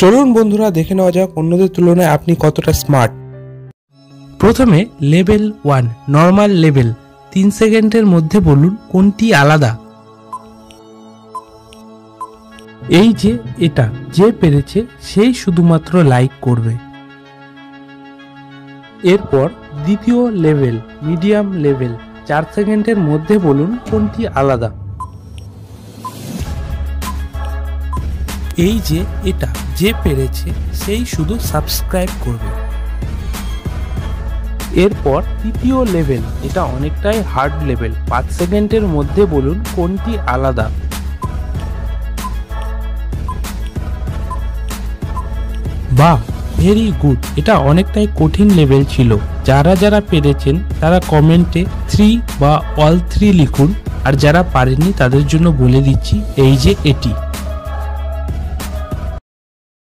চলুন বন্ধুরা দেখে নেওয়া যাক অন্যদের তুলনায় আপনি কতটা স্মার্ট। প্রথমে লেভেল 1 নর্মাল লেভেল। 3 সেকেন্ডের মধ্যে বলুন কোনটি আলাদা। এই যে এটা যে পেরেছে সেই শুধুমাত্র লাইক করবে। এরপর দ্বিতীয় লেভেল মিডিয়াম লেভেল। 4 সেকেন্ডের মধ্যে বলুন কোনটি আলাদা। এই যে এটা যে পেরেছে সেই শুধু সাবস্ক্রাইব করবে। এরপর তৃতীয় লেভেল, এটা অনেকটাই হার্ড লেভেল। 5 সেকেন্ডের মধ্যে বলুন কোনটি আলাদা। বাহ, ভেরি গুড। এটা অনেকটাই কঠিন লেভেল ছিল। যারা যারা পেরেছেন তারা কমেন্টে 3 বা অল 3 লিখুন, আর যারা পারেননি তাদের জন্য বলে দিচ্ছি এই যে এটি।